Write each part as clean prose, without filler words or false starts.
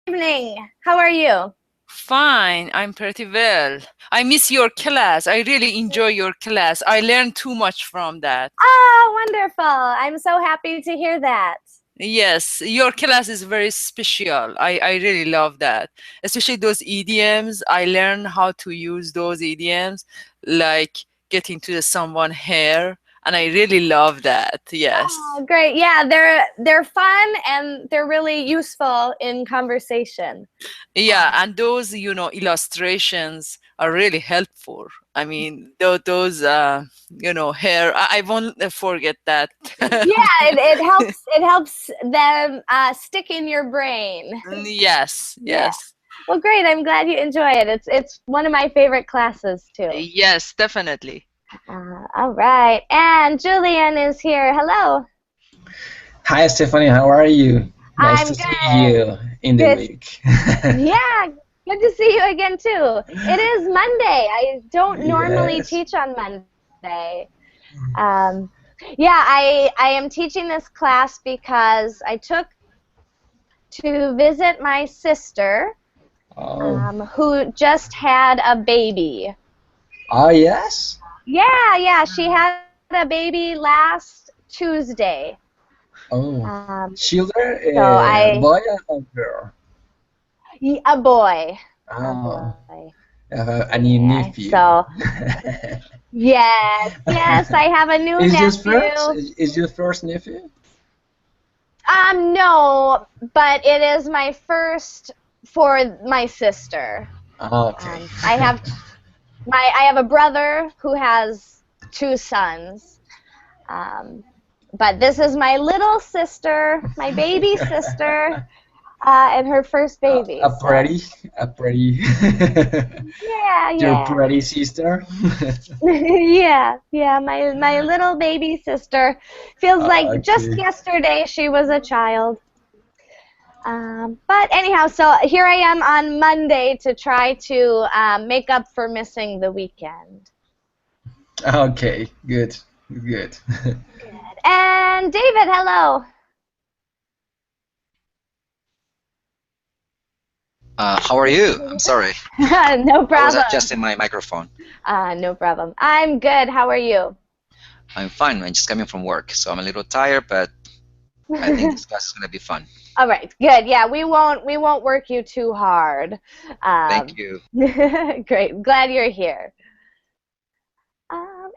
Evening. How are you? Fine, I'm pretty well. I miss your class. I really enjoy your class. I learned too much from that. Oh, wonderful. I'm so happy to hear that. Yes, your class is very special. I really love that. Especially those idioms. I learned how to use those idioms, like getting to someone hair, and I really love that. Yes. Oh, great. Yeah, they're fun and they're really useful in conversation. Yeah, Um, and those, illustrations are really helpful. I mean, those, hair, I won't forget that. yeah, it helps them stick in your brain. Yes, Yeah. yes, Well, great. I'm glad you enjoy it. It's one of my favorite classes too. yes, definitely. All right. And Julian is here. Hello. Hi, Stephanie. How are you? Nice I'm to see good. you in the Good. week. Yeah, good to see you again too. It is Monday. I don't normally Yes. teach on Monday. Um, yeah, I am teaching this class because I took to visit my sister, Oh. who just had a baby. Oh, yes. Yeah, she had a baby last Tuesday. Oh. Um, Children, so I, boy or girl? a boy, a Oh. boy. A new Yeah, nephew. so yes, I have a new Is yours first? nephew. Is your first nephew? No, but it is my first for my sister. Oh, okay. I have I have a brother who has two sons. Um, but this is my little sister, my baby sister, and her first baby. A So pretty, a pretty, yeah, your yeah. pretty sister. Yeah, my little baby sister. Feels like just Okay. yesterday she was a child. But anyhow, so here I am on Monday to try to make up for missing the weekend. Okay. Good. Good. Good. And David, hello. How are you? I'm sorry. No I was problem. adjusting my microphone. No problem. I'm good. How are you? I'm fine. I'm just coming from work, so I'm a little tired, but I think this class is gonna be fun. All right, good. Yeah, we won't work you too hard. Thank you. Great. Glad you're here.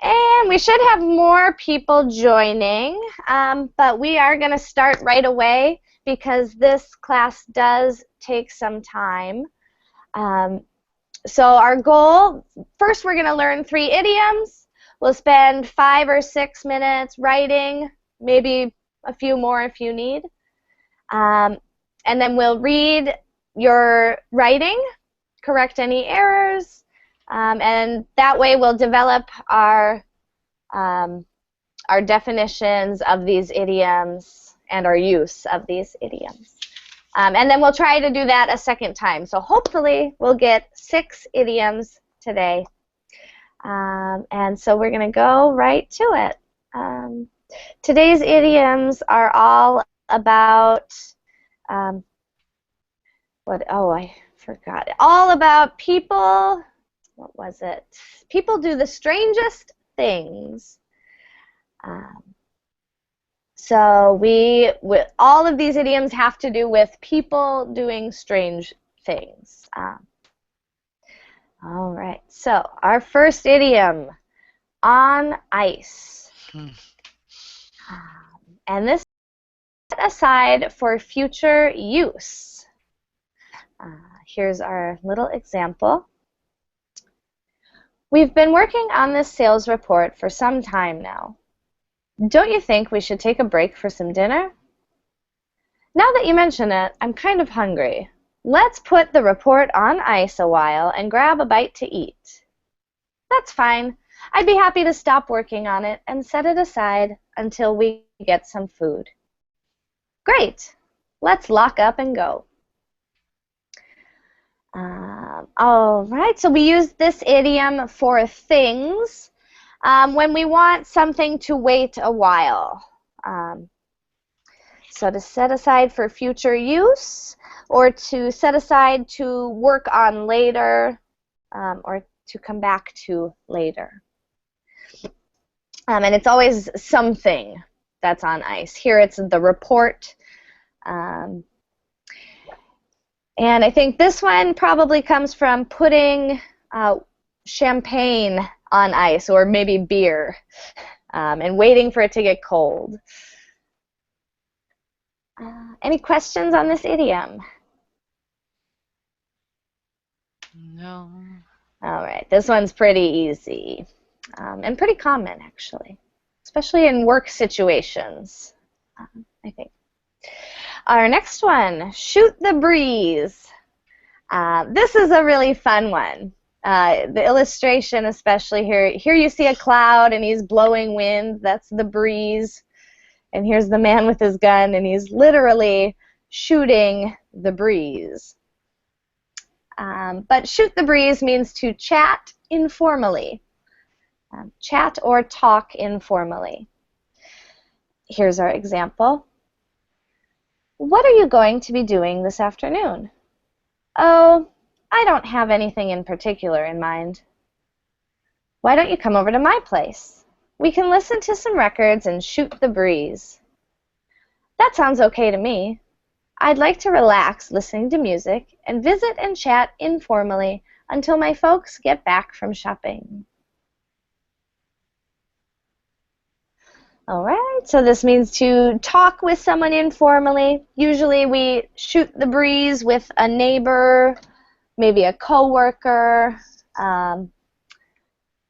And we should have more people joining, but we are going to start right away because this class does take some time. Um, so our goal, first we're going to learn 3 idioms. We'll spend 5 or 6 minutes writing, maybe a few more if you need. And then we'll read your writing, correct any errors, and that way we'll develop um, our definitions of these idioms and our use of these idioms. And then we'll try to do that a second time. So hopefully we'll get 6 idioms today. And so we're going to go right to it. Today's idioms are all about I forgot. All about people. What was it? People do the strangest things. Um, so all of these idioms have to do with people doing strange things. All right. So our first idiom, on ice. Hmm. And this is set aside for future use. Here's our little example. We've been working on this sales report for some time now. Don't you think we should take a break for some dinner? Now that you mention it, I'm kind of hungry. Let's put the report on ice a while and grab a bite to eat. That's fine. I'd be happy to stop working on it and set it aside until we get some food. Great. Let's lock up and go. All right, so we use this idiom for things when we want something to wait a while. So to set aside for future use, or to set aside to work on later, or to come back to later. And it's always something that's on ice. Here it's the report. And I think this one probably comes from putting champagne on ice, or maybe beer, and waiting for it to get cold. Any questions on this idiom? No. All right, this one's pretty easy, and pretty common, actually, especially in work situations, I think. Our next one, shoot the breeze. This is a really fun one. The illustration, especially here. Here you see a cloud, and he's blowing wind. That's the breeze. And here's the man with his gun, and he's literally shooting the breeze. But shoot the breeze means to chat informally. Chat or talk informally. Here's our example. What are you going to be doing this afternoon? Oh, I don't have anything in particular in mind. Why don't you come over to my place? We can listen to some records and shoot the breeze. That sounds okay to me. I'd like to relax listening to music and visit and chat informally until my folks get back from shopping. All right, so this means to talk with someone informally. Usually we shoot the breeze with a neighbor, maybe a coworker, and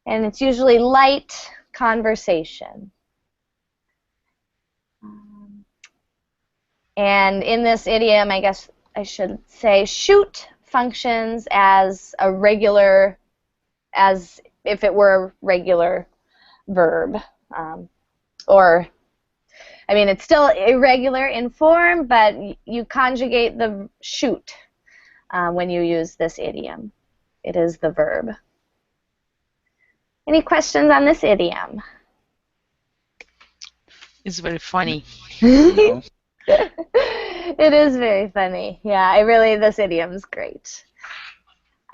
it's usually light conversation. And in this idiom, I guess I should say, shoot functions as a regular, as if it were a regular verb. Or, I mean, it's still irregular in form, but you conjugate the shoot when you use this idiom. It is the verb. Any questions on this idiom? It's very funny. No. It is very funny. Yeah, this idiom's great.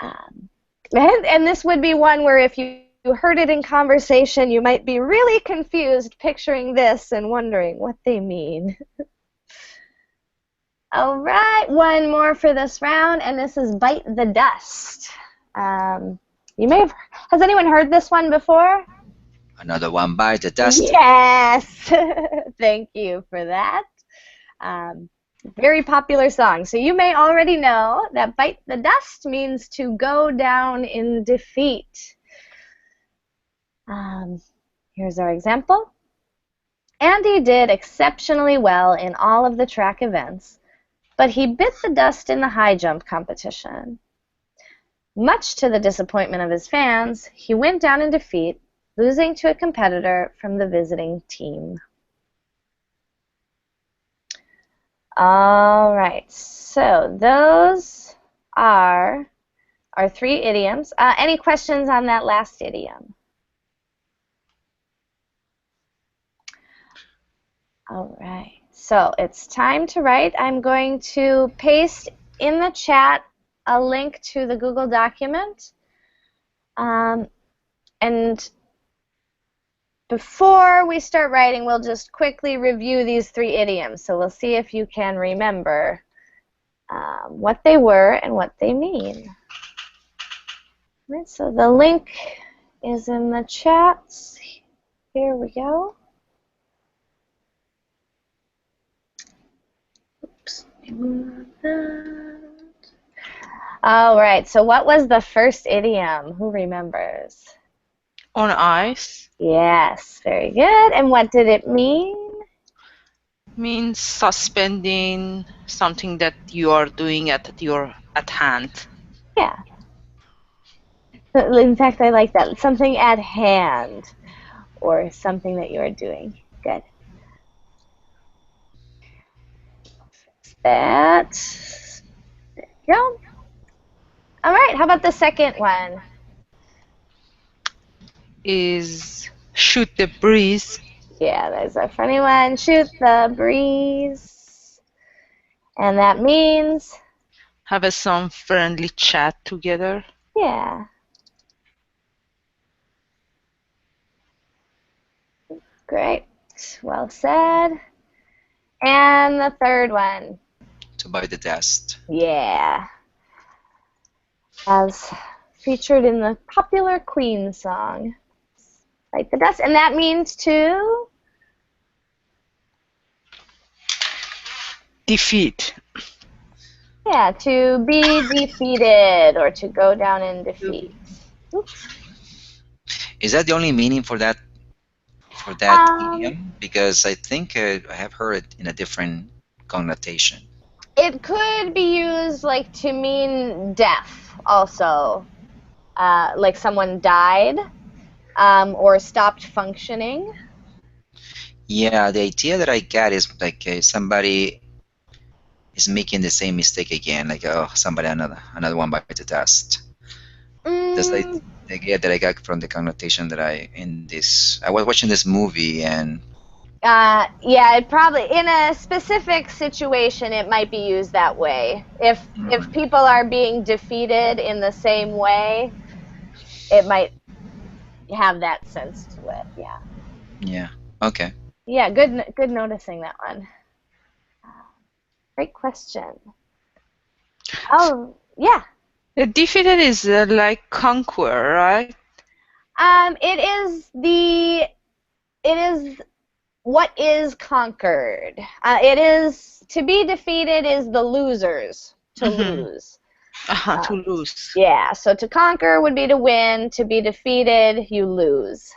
And this would be one where if you heard it in conversation, you might be really confused picturing this and wondering what they mean. All right, one more for this round, and this is bite the dust. Has anyone heard this one before? Another one, bite the dust. Yes! Thank you for that. Very popular song. So you may already know that bite the dust means to go down in defeat. Here's our example. Andy did exceptionally well in all of the track events, but he bit the dust in the high jump competition. Much to the disappointment of his fans, he went down in defeat, losing to a competitor from the visiting team. All right, so those are our three idioms. Any questions on that last idiom? All right, so it's time to write. I'm going to paste in the chat a link to the Google document. And before we start writing, we'll just quickly review these three idioms. So we'll see if you can remember what they were and what they mean. All right, so the link is in the chat. Here we go. Oops. All right, so what was the first idiom? Who remembers? On ice Yes, very good. And what did it mean? means suspending something that you are doing at hand. Yeah. In fact, I like that. Something at hand, or something that you are doing. Good. Fix that. There you go. All right, how about the second one? Is shoot the breeze. Yeah, there's a funny one. Shoot the breeze. And that means, Have some friendly chat together. yeah. Great. Well said. And the third one. To buy the dust. Yeah. As featured in the popular Queen song. Like the dust. And that means to? Defeat. Yeah, to be defeated or to go down in defeat. Oops. Is that the only meaning for that Um, idiom? Because I think I have heard it in a different connotation. it could be used like to mean death also. Like someone died or stopped functioning. Yeah, the idea that I got is like somebody is making the same mistake again. Like, oh, somebody another one bite the dust. That's like Mm, the idea that I got from the connotation that I was watching this movie and yeah, it probably in a specific situation it might be used that way. If people are being defeated in the same way, it might have that sense to it. Yeah. yeah, okay. Yeah, good noticing that one. Great question. Oh, yeah. Defeated is like conquer, right? It is what is conquered. It is to be defeated is the losers to lose. To lose. Yeah, so to conquer would be to win. To be defeated, you lose.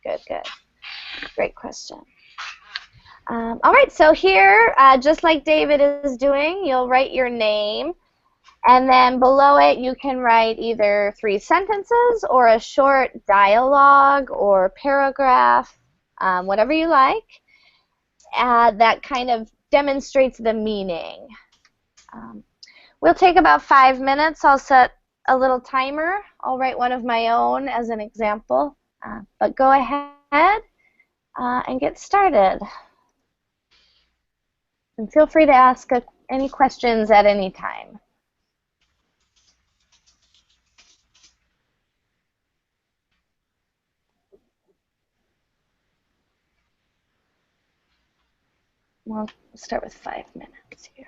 Good. Great question. All right, so here, just like David is doing, you'll write your name, and then below it you can write either 3 sentences or a short dialogue or paragraph, whatever you like, that kind of demonstrates the meaning. We'll take about 5 minutes. I'll set a little timer. I'll write one of my own as an example, but go ahead and get started. And feel free to ask any questions at any time. We'll start with 5 minutes here.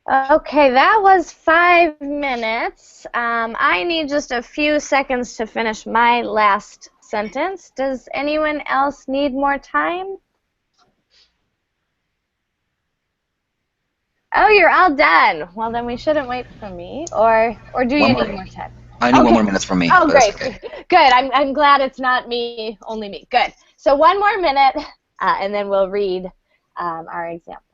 Okay, that was 5 minutes. I need just a few seconds to finish my last sentence. Does anyone else need more time? Oh, you're all done. Well, then we shouldn't wait for me. Or do you need more time? I need Okay. 1 more minute from me. Oh, but that's great. okay. Good. I'm glad it's not me, only me. Good. So 1 more minute, and then we'll read our examples.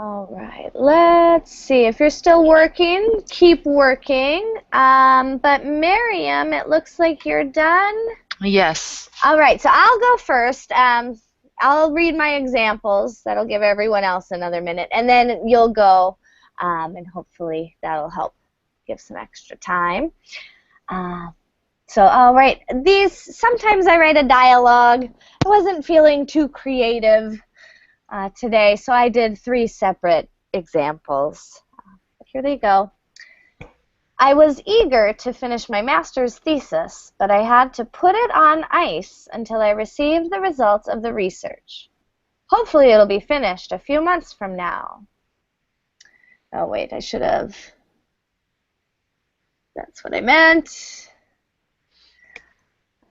All right, let's see. If you're still working, keep working. But Miriam, it looks like you're done. Yes. All right, so I'll go first. I'll read my examples. That'll give everyone else another minute, and then you'll go, and hopefully that'll help give some extra time. So, all right, sometimes I write a dialogue. I wasn't feeling too creative today, so I did 3 separate examples. Here they go. I was eager to finish my master's thesis, but I had to put it on ice until I received the results of the research. Hopefully it'll be finished a few months from now. Oh, wait, I should have. That's what I meant.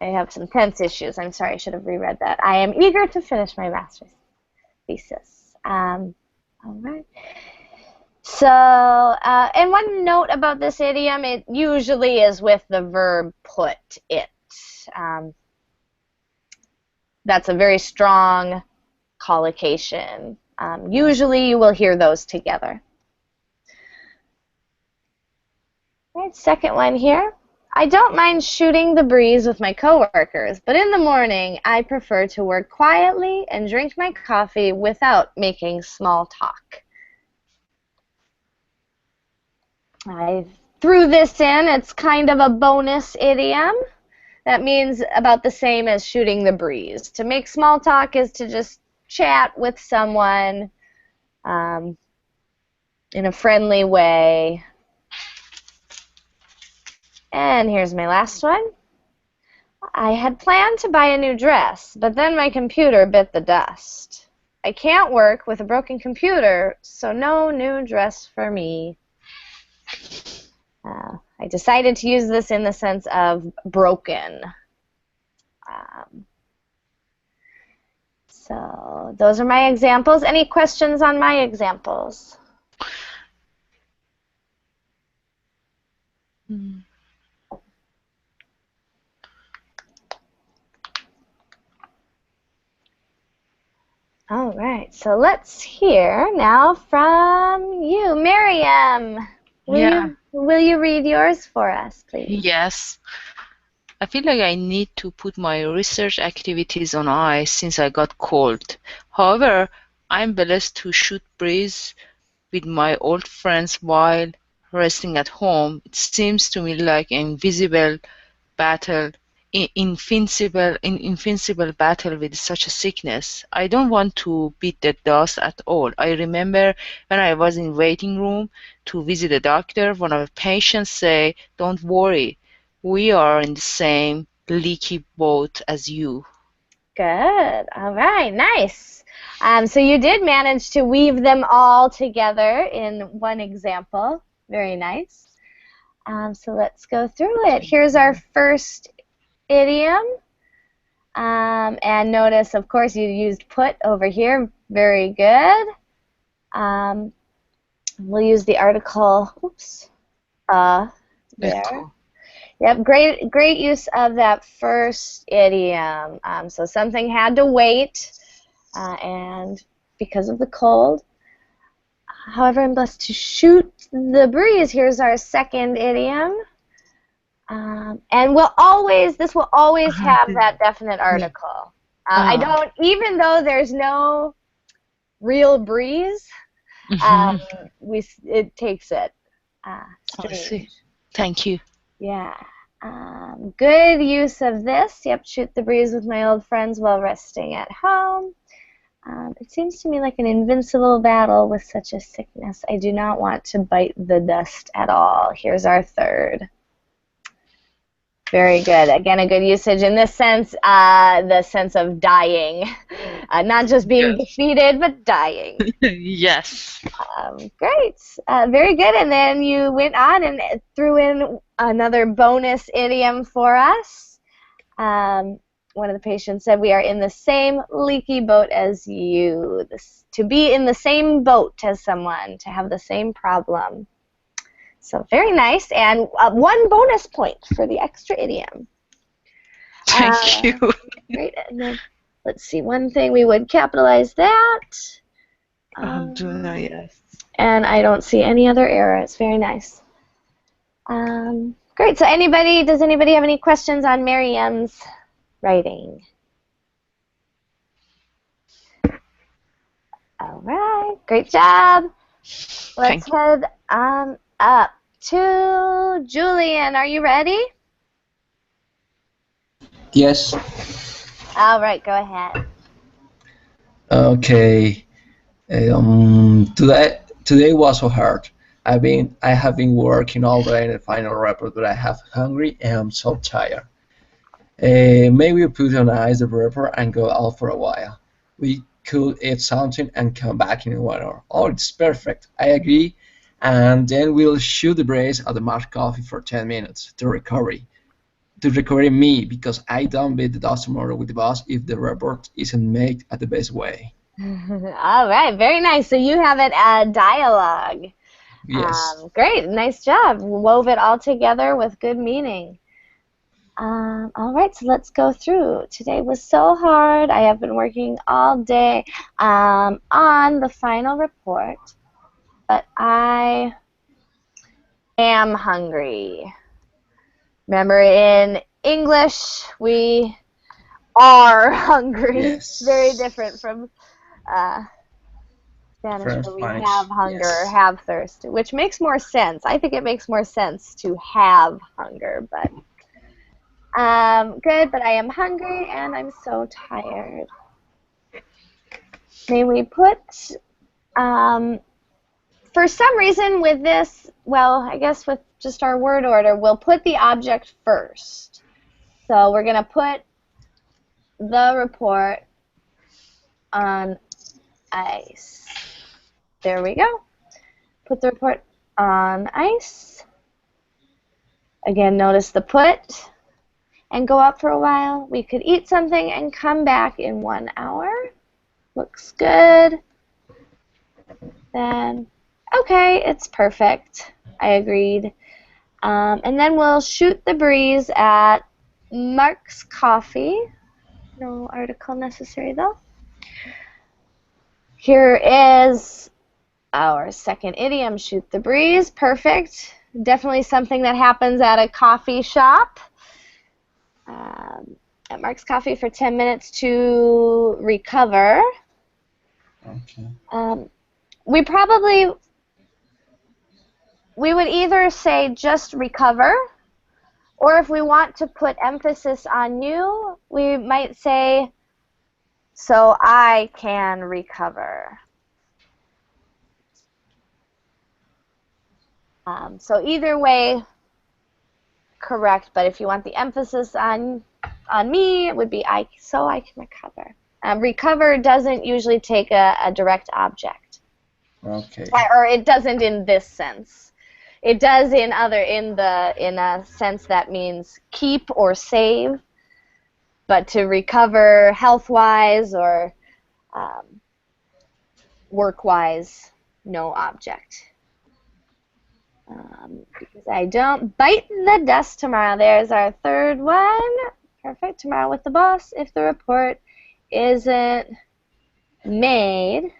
I have some tense issues. I'm sorry, I should have reread that. I am eager to finish my master's thesis. All right. So, and one note about this idiom, it usually is with the verb put it. That's a very strong collocation. Usually you will hear those together. All right, second one here. I don't mind shooting the breeze with my coworkers, but in the morning I prefer to work quietly and drink my coffee without making small talk. I threw this in. It's kind of a bonus idiom. That means about the same as shooting the breeze. To make small talk is to just chat with someone in a friendly way. And here's my last one. I had planned to buy a new dress, but then my computer bit the dust. I can't work with a broken computer, so no new dress for me. I decided to use this in the sense of broken. So those are my examples. Any questions on my examples? All right, so let's hear now from you, Miriam. Will you read yours for us, please? Yes. I feel like I need to put my research activities on ice since I got cold. However, I'm blessed to shoot breeze with my old friends while resting at home. It seems to me like an invisible battle, invincible battle with such a sickness. I don't want to beat the dust at all. I remember when I was in waiting room to visit a doctor, one of the patients say, "Don't worry, we are in the same leaky boat as you." Good. All right, nice. So you did manage to weave them all together in one example. Very nice. So let's go through it. Here's our first idiom. And notice, of course, you used put over here. Very good. We'll use the article, there. Cool. Yep, great use of that first idiom. So something had to wait, and because of the cold. However, I'm blessed to shoot the breeze. Here's our second idiom. And this will always have that definite article. I don't, even though there's no real breeze, it takes it. I Strange. see. Thank you. Yeah. Good use of this. Yep, shoot the breeze with my old friends while resting at home. It seems to me like an invincible battle with such a sickness. I do not want to bite the dust at all. Here's our third. Very good. Again, a good usage in this sense, the sense of dying. Not just being defeated, but dying. Yes. Great. Very good. And then you went on and threw in another bonus idiom for us. One of the patients said, "We are in the same leaky boat as you." To be in the same boat as someone, to have the same problem. So very nice, and 1 bonus point for the extra idiom. Thank you. Great. And then, let's see, one thing we would capitalize that. I'm doing that, yes. And I don't see any other error. It's very nice. Great. So does anybody have any questions on Miriam's writing? All right. Great job. Let's head on up to Julian. Are you ready? Yes. All right. Go ahead. Okay. Today was so hard. I have been working all day in the final report, but I have hungry and I'm so tired. Maybe we put on ice the report and go out for a while. We could eat something and come back in 1 hour. Oh, it's perfect. I agree. And then we'll shoot the breeze at the Mart Coffee for 10 minutes to recover me, because I don't beat the dust tomorrow with the boss if the report isn't made at the best way. All right, very nice. So you have it dialogue. Yes. Great, nice job. Wove it all together with good meaning. All right, so let's go through. Today was so hard. I have been working all day on the final report, but I am hungry. Remember, in English, we are hungry. Yes. Very different from Spanish, where we have hunger or have thirst, which makes more sense. I think it makes more sense to have hunger, but Good, but I am hungry and I'm so tired. May we put, for some reason with this, well, I guess with just our word order, we'll put the object first. So we're going to put the report on ice. There we go. Put the report on ice. Again, notice the put and go up for a while. We could eat something and come back in 1 hour. Looks good. Then, okay, it's perfect. I agreed. And then we'll shoot the breeze at Mark's Coffee. No article necessary though. Here is our second idiom, shoot the breeze. Perfect. Definitely something that happens at a coffee shop. At Mark's Coffee for 10 minutes to recover. Okay. We would either say just recover, or if we want to put emphasis on you, we might say, so I can recover. So either way, correct, but if you want the emphasis on me, it would be so I can recover. Recover doesn't usually take a direct object. Okay. Or it doesn't in this sense. It does in a sense that means keep or save, but to recover health-wise or work-wise, no object. Because I don't bite the dust tomorrow. There's our third one. Perfect. Tomorrow with the boss if the report isn't made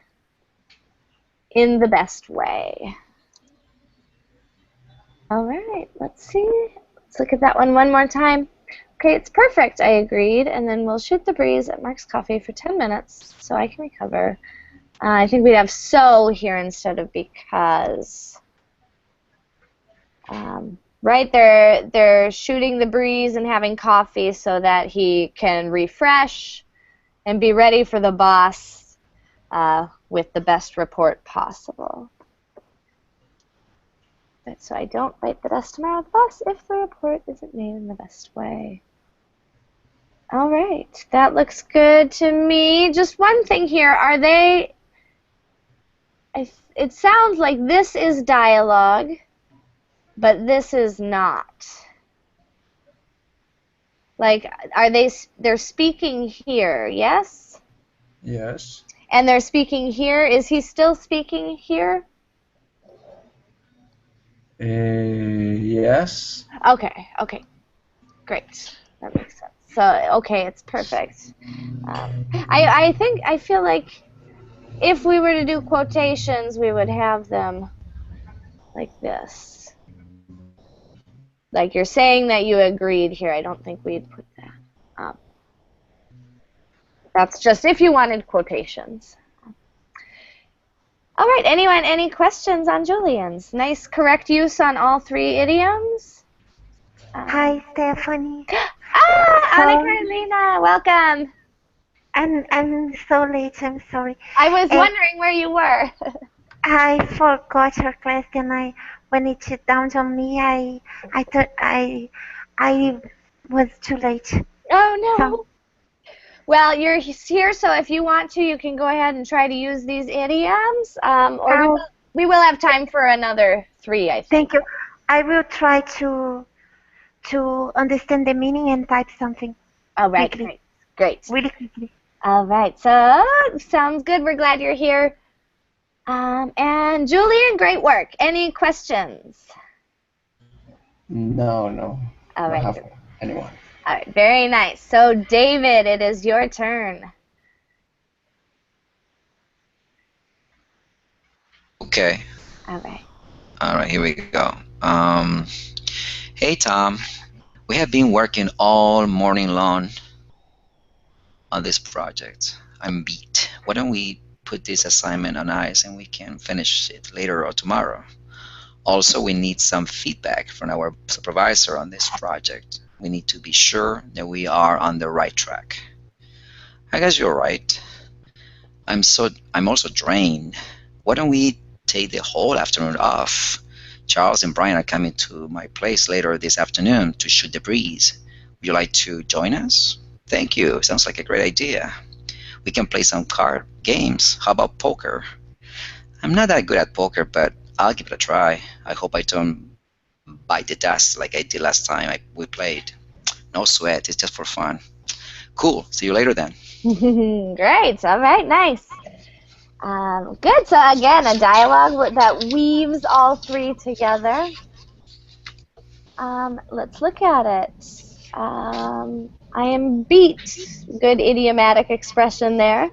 in the best way. All right, let's see. Let's look at that one more time. Okay, it's perfect. I agreed. And then we'll shoot the breeze at Mark's Coffee for 10 minutes so I can recover. I think we'd have so here instead of because. Right, they're shooting the breeze and having coffee so that he can refresh and be ready for the boss with the best report possible. But so I don't bite the dust tomorrow with the boss if the report isn't made in the best way. All right, that looks good to me. Just one thing here, are they? It sounds like this is dialogue. But this is not. Like, they're speaking here, yes? Yes. And they're speaking here. Is he still speaking here? Yes. Okay, great. That makes sense. So, okay, it's perfect. I feel like if we were to do quotations, we would have them like this. Like you're saying that you agreed here. I don't think we'd put that up. That's just if you wanted quotations. All right, anyone, any questions on Julian's? Nice correct use on all 3 idioms. Hi, Stephanie. Anna Carolina, welcome. I'm so late. I'm sorry. I was wondering where you were. I forgot your question. When it dawned on me, I thought I was too late. Oh no. So, Well, you're here, so if you want to, you can go ahead and try to use these idioms, or we will have time for another 3, I think. thank you. I will try to understand the meaning and type something. All right, quickly. great. Really quickly. All right, so sounds good. We're glad you're here. And Julian, great work. Any questions? No. All right. I don't have anyone. All right, very nice. So, David, it is your turn. Okay. All right. All right, here we go. Hey, Tom. We have been working all morning long on this project. I'm beat. Why don't we put this assignment on ice and we can finish it later or tomorrow? Also, we need some feedback from our supervisor on this project. We need to be sure that we are on the right track. I guess you're right. I'm also drained. Why don't we take the whole afternoon off? Charles and Brian are coming to my place later this afternoon to shoot the breeze. Would you like to join us? Thank you. Sounds like a great idea. We can play some card games. How about poker? I'm not that good at poker, but I'll give it a try. I hope I don't bite the dust like I did last time we played. No sweat. It's just for fun. Cool. See you later then. Great. All right. Nice. Good. So again, a dialogue that weaves all three together. Let's look at it. I am beat. Good idiomatic expression there.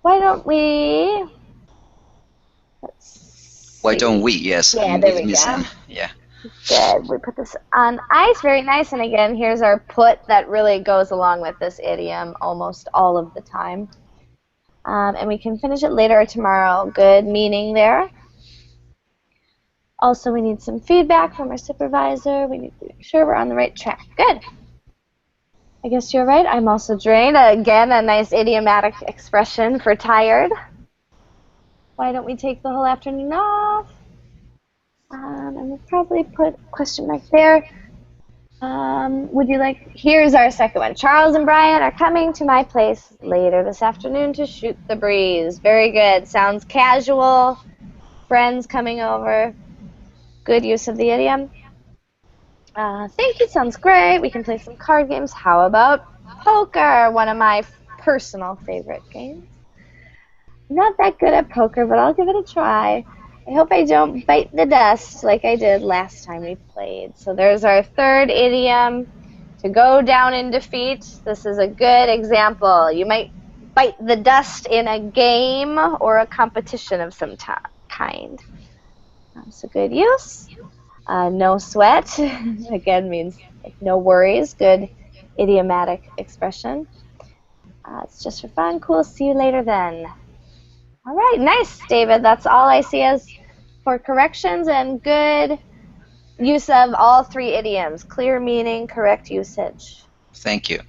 Why don't we? Let's Why see. don't we? Yes. Yeah, I'm there with we Miss go. Anne. Yeah. Good. We put this on ice. Very nice. And again, here's our put that really goes along with this idiom almost all of the time. And we can finish it later or tomorrow. Good meaning there. Also, we need some feedback from our supervisor. We need to make sure we're on the right track. Good. I guess you're right. I'm also drained. Again, a nice idiomatic expression for tired. Why don't we take the whole afternoon off? And we'll probably put question mark there. Would you like, here's our second one. Charles and Brian are coming to my place later this afternoon to shoot the breeze. Very good. Sounds casual. Friends coming over. Good use of the idiom. Thank you. Sounds great. We can play some card games. How about poker? One of my personal favorite games. I'm not that good at poker, but I'll give it a try. I hope I don't bite the dust like I did last time we played. So there's our third idiom, to go down in defeat. This is a good example. You might bite the dust in a game or a competition of some kind. That's a good use. No sweat, again, means like no worries. Good idiomatic expression. It's just for fun. Cool. See you later then. All right, nice, David. That's all I see as for corrections and good use of all three idioms. Clear meaning, correct usage. Thank you.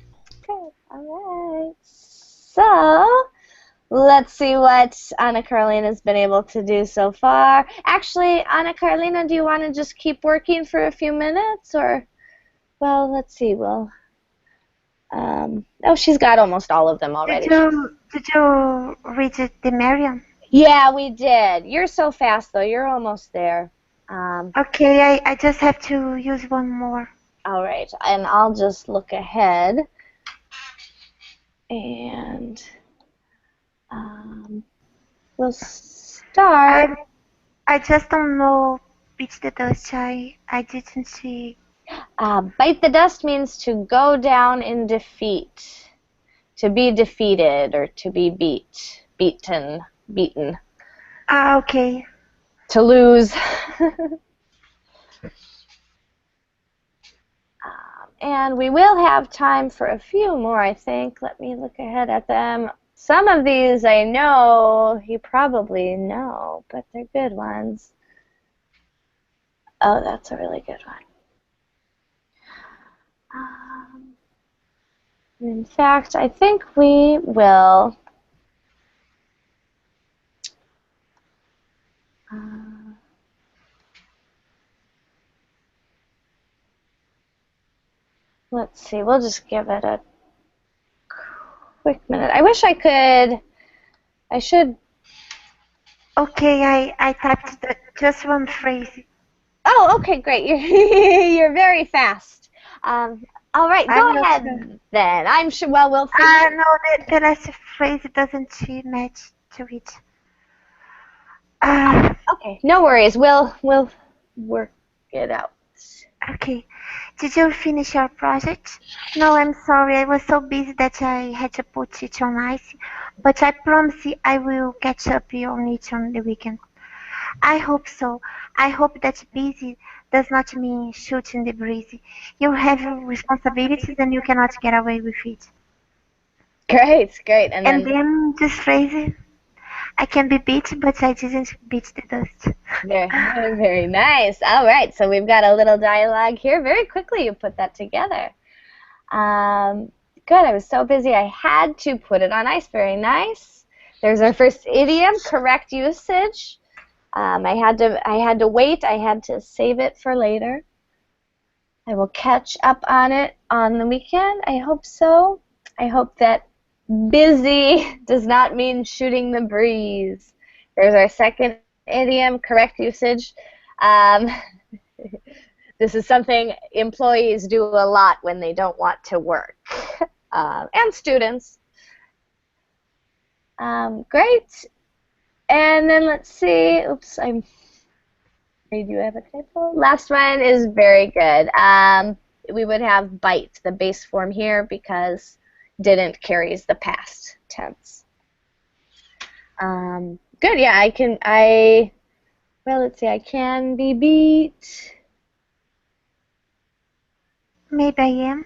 Good. All right. So let's see what Anna Carolina has been able to do so far. Actually, Anna Carolina, do you want to just keep working for a few minutes, or? Well, let's see. Well, oh, she's got almost all of them already. Did you read the Mariam? Yeah, we did. You're so fast, though. You're almost there. Okay, I just have to use one more. All right, and I'll just look ahead. And we'll start. I just don't know beat the dust. I didn't see. Bite the dust means to go down in defeat. To be defeated or to be beaten. Okay. To lose. And we will have time for a few more, I think. Let me look ahead at them. Some of these I know you probably know, but they're good ones. Oh, that's a really good one. In fact, I think we will let's see, we'll just give it a quick minute. I wish I could, I should. Okay, I typed just one phrase. Oh, okay, great. You're very fast. All right, go ahead then. I'm sure. Well, we'll see. No, the last phrase doesn't match to it. Okay, no worries. We'll work it out. Okay. Did you finish your project? No, I'm sorry. I was so busy that I had to put it on ice. But I promise you I will catch up on it on the weekend. I hope so. I hope that busy does not mean shooting the breeze. You have responsibilities and you cannot get away with it. Great. And then this phrase, I can be beat, but I didn't beat the dust. Very, very nice. All right, so we've got a little dialogue here. Very quickly you put that together. Good, I was so busy I had to put it on ice. Very nice. There's our first idiom, correct usage. I had to wait. I had to save it for later. I will catch up on it on the weekend. I hope so. I hope that busy does not mean shooting the breeze. There's our second idiom, correct usage. This is something employees do a lot when they don't want to work, and students. Great. And then let's see. Oops, I do have a typo. Last one is very good. We would have bite, the base form here, because didn't carries the past tense. Good. Yeah, well, let's see. I can be beat. Maybe I am.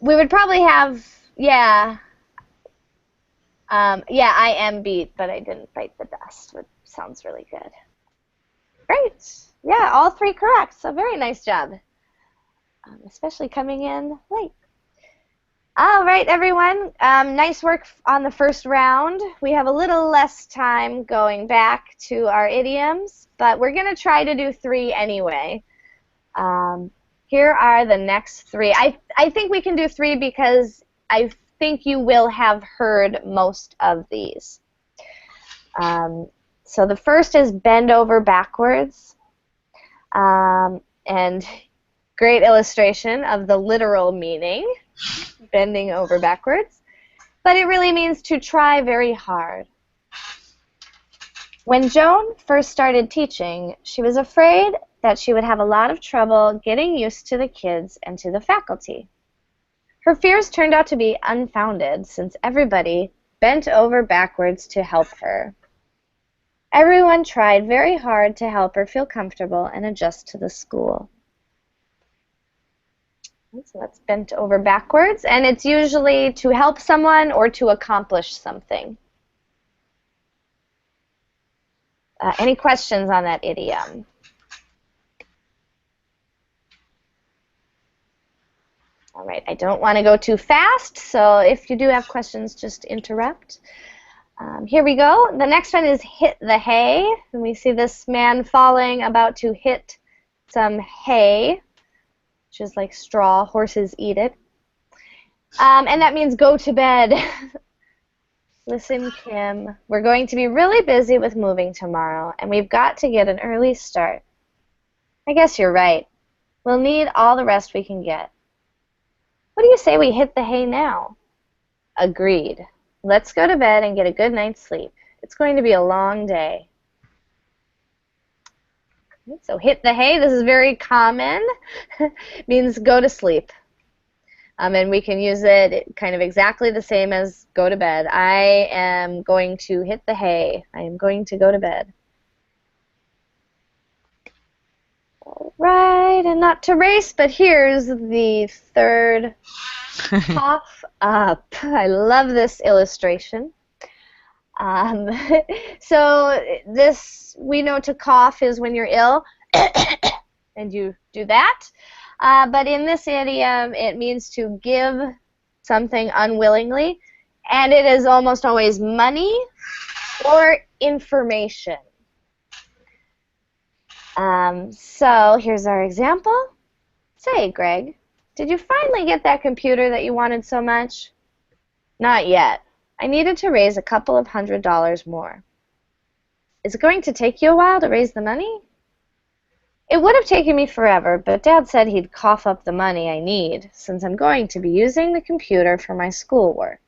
We would probably have, yeah. Yeah, I am beat, but I didn't bite the dust, which sounds really good. Great. Yeah, all three correct, so very nice job. Especially coming in late. All right, everyone. Nice work on the first round. We have a little less time going back to our idioms, but we're going to try to do 3 anyway. Here are the next 3. I think we can do 3 because I think you will have heard most of these. So the first is bend over backwards. And great illustration of the literal meaning, bending over backwards. But it really means to try very hard. When Joan first started teaching, she was afraid that she would have a lot of trouble getting used to the kids and to the faculty. Her fears turned out to be unfounded, since everybody bent over backwards to help her. Everyone tried very hard to help her feel comfortable and adjust to the school. So that's bent over backwards, and it's usually to help someone or to accomplish something. Any questions on that idiom? All right, I don't want to go too fast, so if you do have questions, just interrupt. Here we go. The next one is hit the hay. And we see this man falling, about to hit some hay, which is like straw. Horses eat it. And that means go to bed. Listen, Kim, we're going to be really busy with moving tomorrow, and we've got to get an early start. I guess you're right. We'll need all the rest we can get. What do you say we hit the hay now? Agreed. Let's go to bed and get a good night's sleep. It's going to be a long day. So hit the hay, this is very common. Means go to sleep. And we can use it kind of exactly the same as go to bed. I am going to hit the hay. I am going to go to bed. All right, and not to race, but here's the third. Cough up. I love this illustration. So this, we know to cough is when you're ill, and you do that. But in this idiom, it means to give something unwillingly, and it is almost always money or information. So here's our example. Say, Greg, did you finally get that computer that you wanted so much? Not yet. I needed to raise a couple of $100 more. Is it going to take you a while to raise the money? It would have taken me forever, but Dad said he'd cough up the money I need, since I'm going to be using the computer for my schoolwork.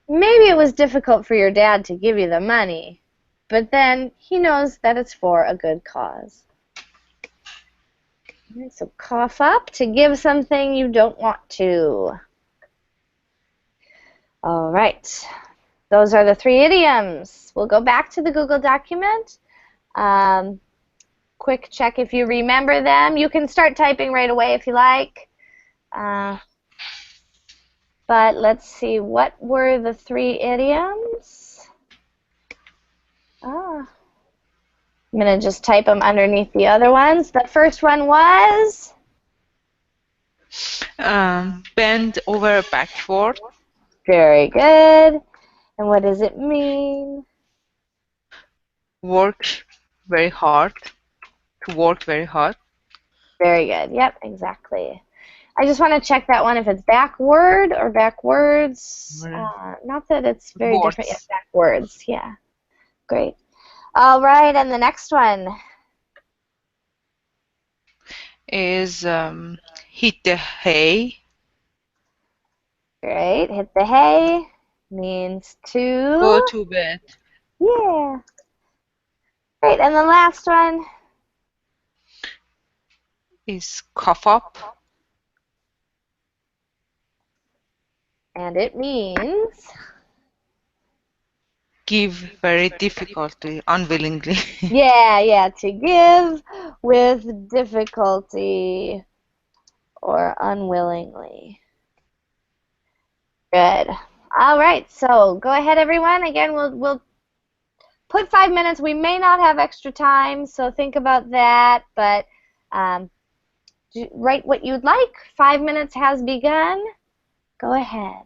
Maybe it was difficult for your dad to give you the money, but then he knows that it's for a good cause. So cough up, to give something you don't want to. All right. Those are the 3 idioms. We'll go back to the Google document. Quick check if you remember them. You can start typing right away if you like. But let's see, what were the 3 idioms? Ah. I'm going to just type them underneath the other ones. The first one was? Bend over backward. Very good. And what does it mean? Work very hard. To work very hard. Very good. Yep, exactly. I just want to check that one if it's backward or backwards. Not that it's very different. Yeah, backwards. Yeah. Great. All right, and the next one is hit the hay. Great. Hit the hay means to Go to bed. Yeah. Great. And the last one is cough up. And it means give very difficultly, unwillingly. yeah, to give with difficulty or unwillingly. Good. All right, so go ahead, everyone. Again, we'll put 5 minutes. We may not have extra time, so think about that. But write what you'd like. 5 minutes has begun. Go ahead.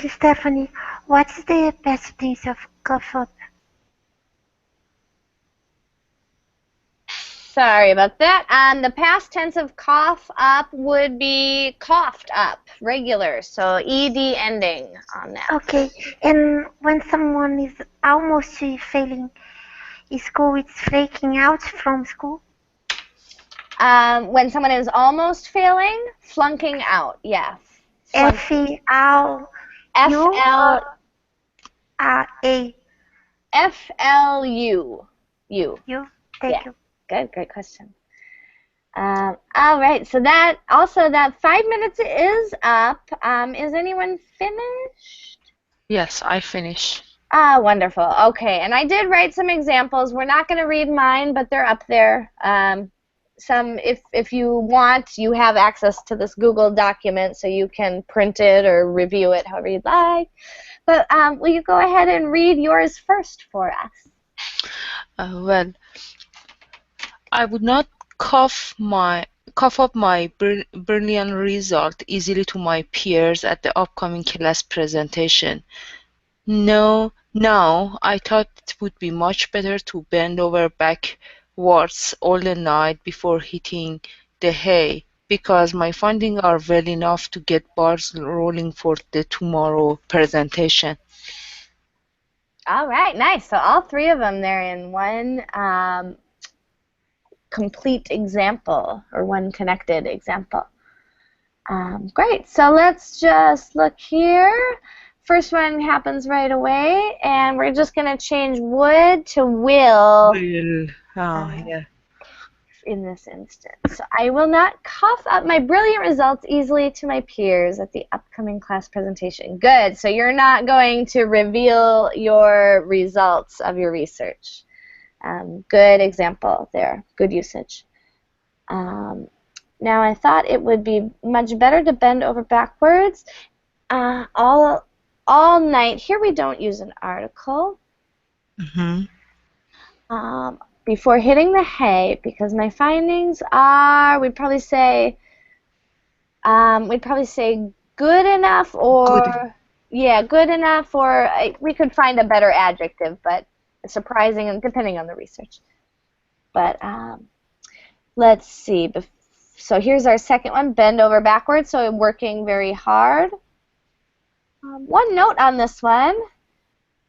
Stephanie, what's the past tense of cough up? Sorry about that. The past tense of cough up would be coughed up, regular. So ed ending on that. Okay, and when someone is almost failing school, it's flaking out from school? When someone is almost failing, flunking out. Yeah. F-E-L-U? A. F-L-U. You? Thank you. Good, great question. All right, so that 5 minutes is up. Is anyone finished? Yes, I finish. Ah, wonderful. Okay, and I did write some examples. We're not going to read mine, but they're up there. If you want, you have access to this Google document, so you can print it or review it however you'd like. But will you go ahead and read yours first for us? Well, I would not cough up my brilliant result easily to my peers at the upcoming class presentation. No, I thought it would be much better to bend over backwards all the night before hitting the hay, because my findings are well enough to get balls rolling for the tomorrow presentation. All right, nice. So all three of them, they're in one complete example or one connected example. Great. So let's just look here. First one happens right away, and we're just going to change would to will. Yeah. In this instance. So I will not cough up my brilliant results easily to my peers at the upcoming class presentation. Good. So you're not going to reveal your results of your research. Good example there. Good usage. Now I thought it would be much better to bend over backwards all night. Here we don't use an article. Before hitting the hay, because my findings are, we'd probably say good enough, or good enough, or we could find a better adjective, but surprising, and depending on the research. But let's see. So here's our second one, bend over backwards. So I'm working very hard. One note on this one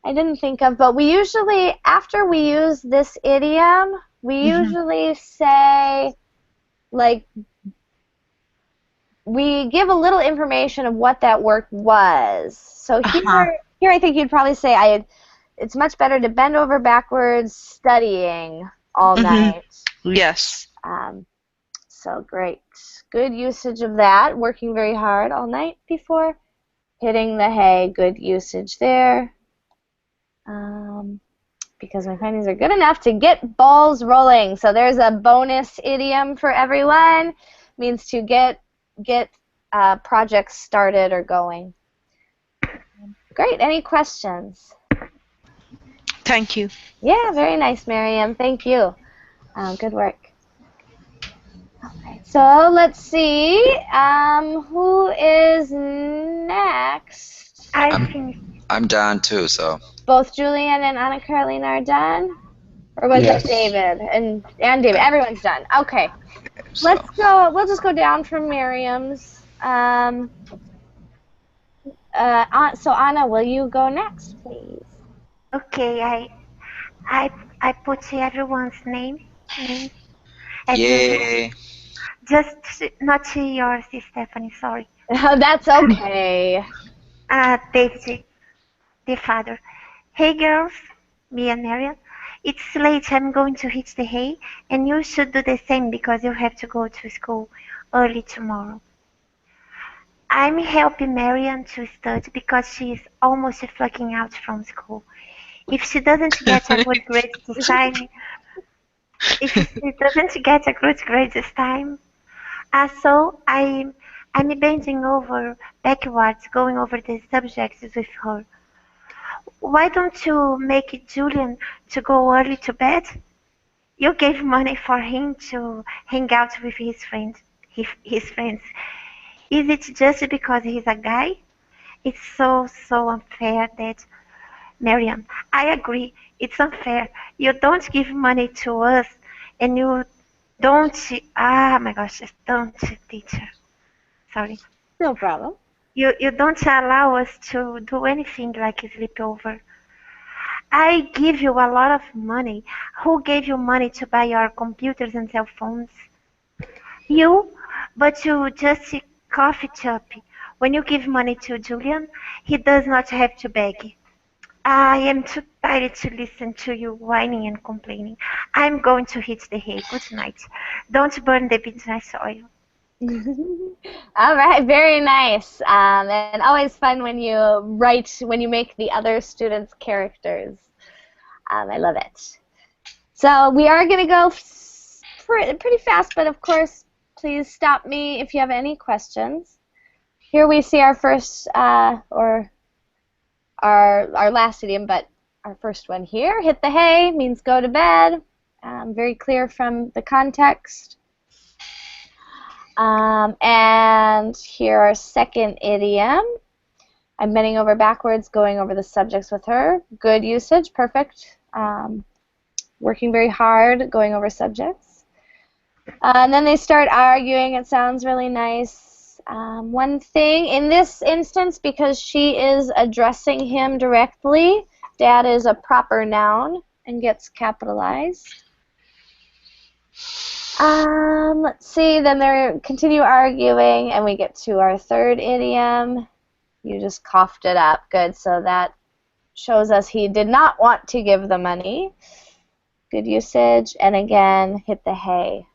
I didn't think of, but we usually, after we use this idiom, we usually say, like, we give a little information of what that work was. So here I think you'd probably say, it's much better to bend over backwards studying all night. Yes. So great. Good usage of that, working very hard all night before hitting the hay. Good usage there. Because my findings are good enough to get balls rolling. So there's a bonus idiom for everyone. Means to get projects started or going. Great. Any questions? Thank you. Yeah, very nice, Miriam. Thank you. Good work. Okay, so let's see. Who is next? I'm done too, so. Both Julian and Anna Carolina are done? Or was Yes. it David? And David. Everyone's done. Okay. So. Let's go. We'll just go down from Miriam's. So Anna, will you go next, please? Okay, I put everyone's names. Yay. Just not yours, Stephanie, sorry. That's okay. David, the father. Hey girls, me and Marian. It's late, I'm going to hit the hay, and you should do the same because you have to go to school early tomorrow. I'm helping Marian to study because she is almost flunking out from school. If she doesn't get a good grade this time, so I'm bending over backwards, going over the subjects with her. Why don't you make Julian to go early to bed? You gave money for him to hang out with his friends. His friends. Is it just because he's a guy? It's so unfair that, Marian, I agree. It's unfair. You don't give money to us and you don't, ah, my gosh, don't, teacher. Sorry. No problem. You don't allow us to do anything like a sleepover. I give you a lot of money. Who gave you money to buy your computers and cell phones? You, but you just coffee shop. When you give money to Julian, he does not have to beg. I am too tired to listen to you whining and complaining. I'm going to hit the hay. Good night. Don't burn the midnight soil. All right, very nice. And always fun when you when you make the other students' characters. I love it. So we are going to go pretty fast, but of course, please stop me if you have any questions. Here we see our first, or our last idiom, but our first one here. Hit the hay means go to bed. Very clear from the context. And here our second idiom. I'm bending over backwards, going over the subjects with her. Good usage, perfect. Working very hard, going over subjects. And then they start arguing. It sounds really nice. One thing, in this instance, because she is addressing him directly, Dad is a proper noun and gets capitalized. Let's see, then they continue arguing, and we get to our third idiom. You just coughed it up. Good, so that shows us he did not want to give the money. Good usage, and again, hit the hay.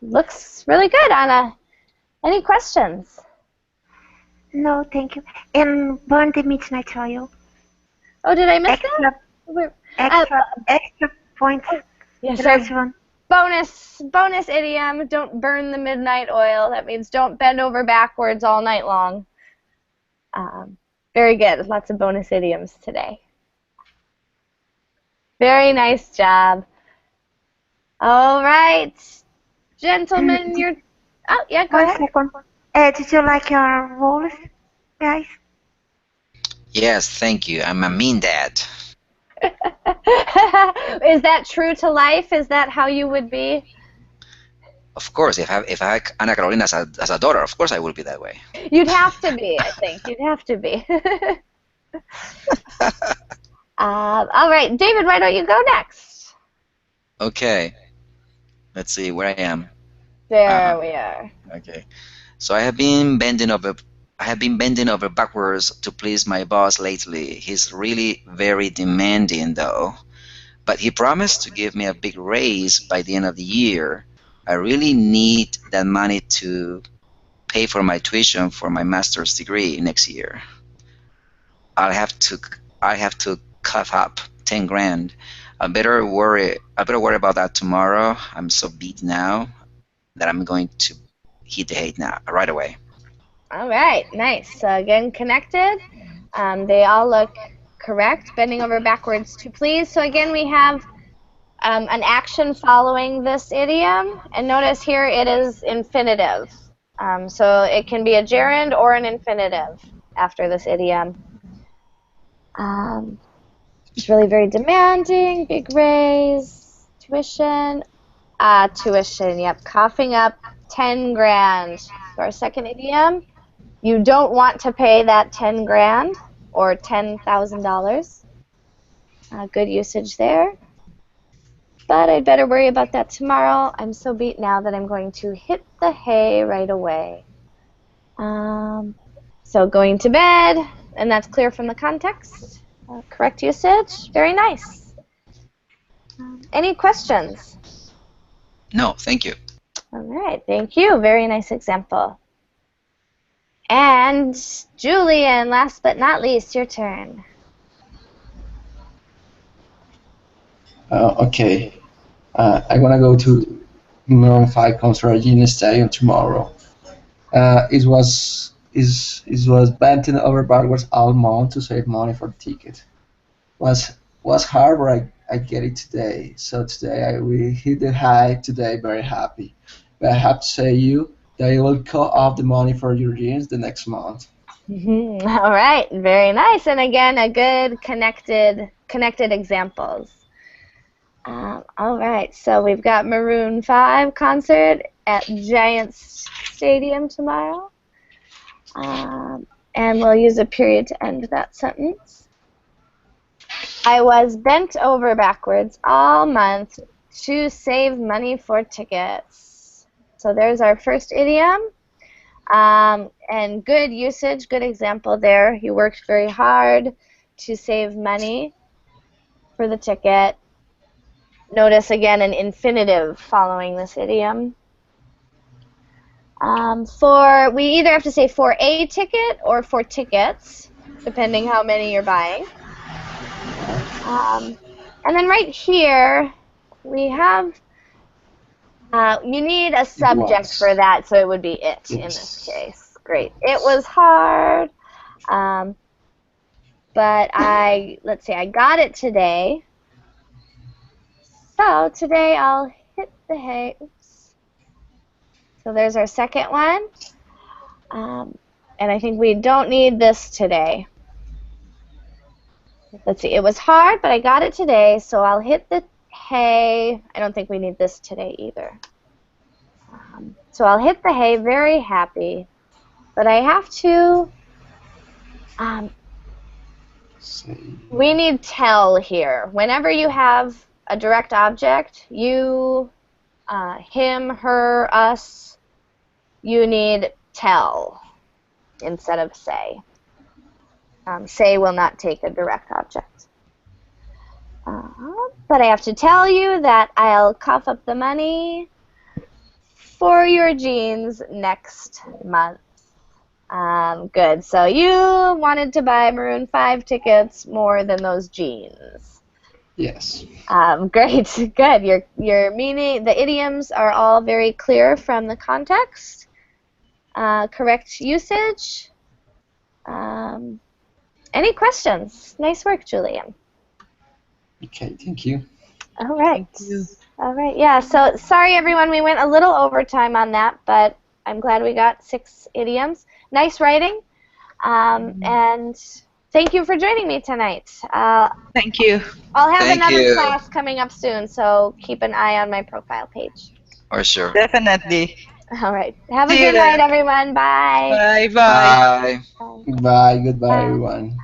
Looks really good, Anna. Any questions? No, thank you. And burn the midnight oil. Oh, did I miss that? Extra points. Yes, the last one. Bonus idiom, don't burn the midnight oil. That means don't bend over backwards all night long. Very good. Lots of bonus idioms today. Very nice job. All right. Gentlemen, you're... Oh, yeah, go ahead. 1 second. Did you like your roles, guys? Yes, thank you. I'm a mean dad. Is that true to life? Is that how you would be? Of course, if I had Ana Carolina as a daughter, of course I will be that way. You'd have to be, I think. You'd have to be. All right, David, why don't you go next? Okay. Let's see where I am. There we are. Okay. So I have been bending over backwards to please my boss lately. He's really very demanding though. But he promised to give me a big raise by the end of the year. I really need that money to pay for my tuition for my master's degree next year. I have to cough up 10 grand. I better worry about that tomorrow. I'm so beat now that I'm going to hit the hay now, right away. All right, nice. So again, connected. They all look correct. Bending over backwards to please. So again, we have an action following this idiom. And notice here it is infinitive. So it can be a gerund or an infinitive after this idiom. It's really very demanding. Big raise. Tuition. Tuition, yep. Coughing up 10 grand. So our second idiom. You don't want to pay that 10 grand or $10,000. Good usage there. But I'd better worry about that tomorrow. I'm so beat now that I'm going to hit the hay right away. So going to bed, and that's clear from the context. Correct usage. Very nice. Any questions? No, thank you. All right, thank you. Very nice example. And Julian, last but not least, your turn. Okay. I'm gonna go to Maroon 5 concert at Union Stadium tomorrow. It was bending over backwards all month to save money for the ticket. Was hard, but I get it today. So today I will hit the high today, very happy. But I have to say you that you will cut off the money for your jeans the next month. All right, very nice. And again, a good connected examples. All right, so we've got Maroon 5 concert at Giants Stadium tomorrow. And we'll use a period to end that sentence. I was bent over backwards all month to save money for tickets. So there's our first idiom. And good usage, good example there. You worked very hard to save money for the ticket. Notice again an infinitive following this idiom. We either have to say for a ticket or for tickets, depending how many you're buying. And then right here, we have, you need a subject for that, so it would be it in this case. Great. It was hard, but let's see, I got it today. So today I'll hit the hay. Oops. So there's our second one. And I think we don't need this today. Let's see, it was hard, but I got it today, so I'll hit the hay. I don't think we need this today either. So I'll hit the hay, very happy, but I have to, we need tell here. Whenever you have a direct object, you, him, her, us, you need tell instead of say. Say will not take a direct object. But I have to tell you that I'll cough up the money for your jeans next month. Good. So you wanted to buy Maroon 5 tickets more than those jeans. Yes. Great. Good. Your meaning, the idioms are all very clear from the context. Correct usage. Any questions? Nice work, Julian. Okay, thank you. All right. Thank you. All right. Yeah. So sorry, everyone. We went a little overtime on that, but I'm glad we got 6 idioms. Nice writing. And thank you for joining me tonight. Thank you. I'll have Thank another you. class coming up soon, so keep an eye on my profile page. For sure. Definitely. All right. Have a See you good night, then. everyone. Bye. Bye bye. Bye. Bye, goodbye, Bye. everyone.